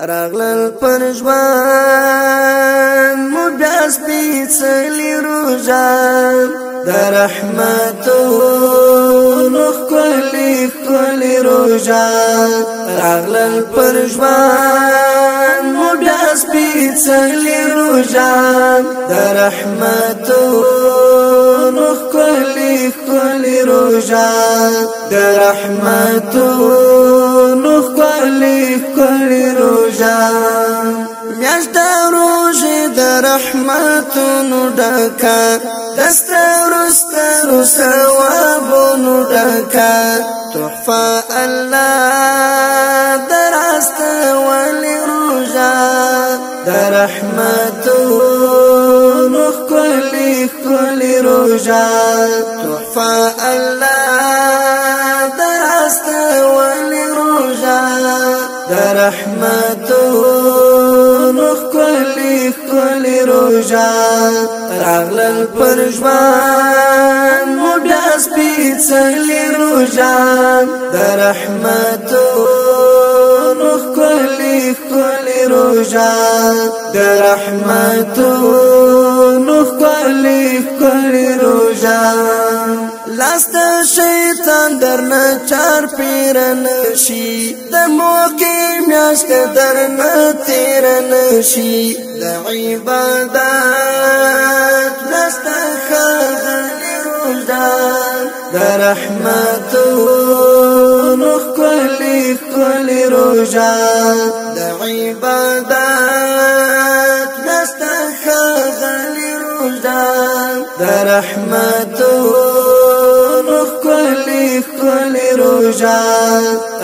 راغلل پر ژوند مو بیا سپېڅلې روژه د رحمتونو ښکلې ښکلې روژه راغلل پر ژوند مو بیا سپېڅلې روژه د رحمتونو ښکلې ښکلې روژه د رحمتونو ښکلې ښکلې روژه میاشت د روژې د رحمتونو ډکه د سترو سترو ثوابونو ډکه تحفه الله دراستولې روژه د رحمتونو ښکلې ښکلې روژه تحفه الله دراستولې روژه د رحمتونو ښکلې ښکلې روژه راغلل پر ژوند مو بیا سپېڅلې روژه د رحمتونو ښکلې ښکلې روژه د رحمتونو ښکلې ښکلې روژه لاس د شیطان درنه چار پیر نشي د موقع میاشت درنه تیر نشي د عبادت نسته ښاغلې روژه د رحمتونو ښکلې ښکلې روژه د عبادت نسته ښاغلې روژه د رحمتونو ښکلې ښکلې روژه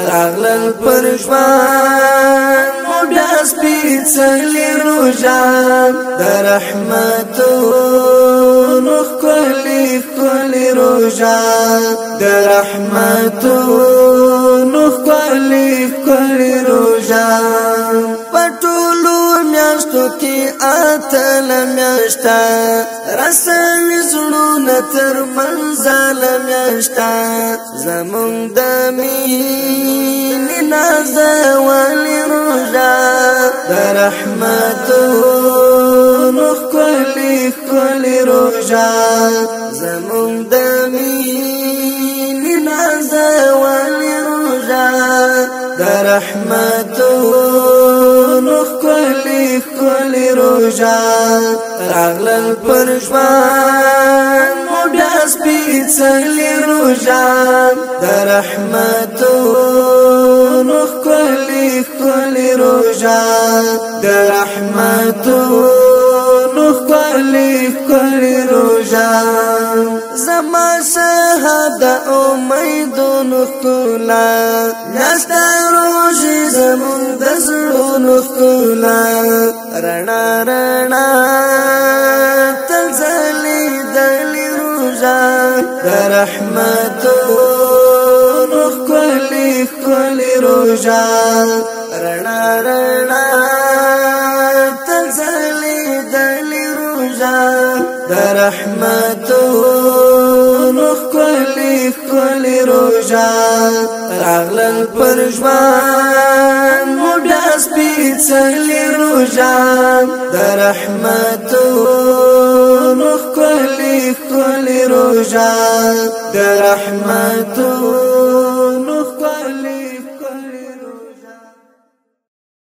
راغلل پر ژوند مو بیا سپېڅلې روژه د رحمتونو ښکلې ښکلې روژه د رحمتونو ښکلې ښکلې روژه په ټولو میاشتو کې اتله میاشته رسوي زړونه تر منزله میاشته زمونږ د مینې نازولې روژه د رحمتونو ښکلې ښکلې روژه زمونږ د مینې نازولې روژه د رحمتونو ښکلې ښکلې روژه راغلل پر ژوند مو بیا سپېڅلې روژه د رحمتونو ښکلې ښکلې روژه د رحمتونو ښکلې ښکلې روژه زما شهد امیدونو ښکلا میاشت د روژې زمونږ د زړونو ښکلا رڼا رڼا تل ځلېدلې روژه د رحمتونو ښکلې ښکلې روژه رڼا رڼا تل ځلېدلې روژه د رحمتونو ښکلې ښکلې روژه راغلل پر ژوند مو بیا سپېڅلې روژه د رحمتونو ښکلې ښکلې روژه د رحمتونو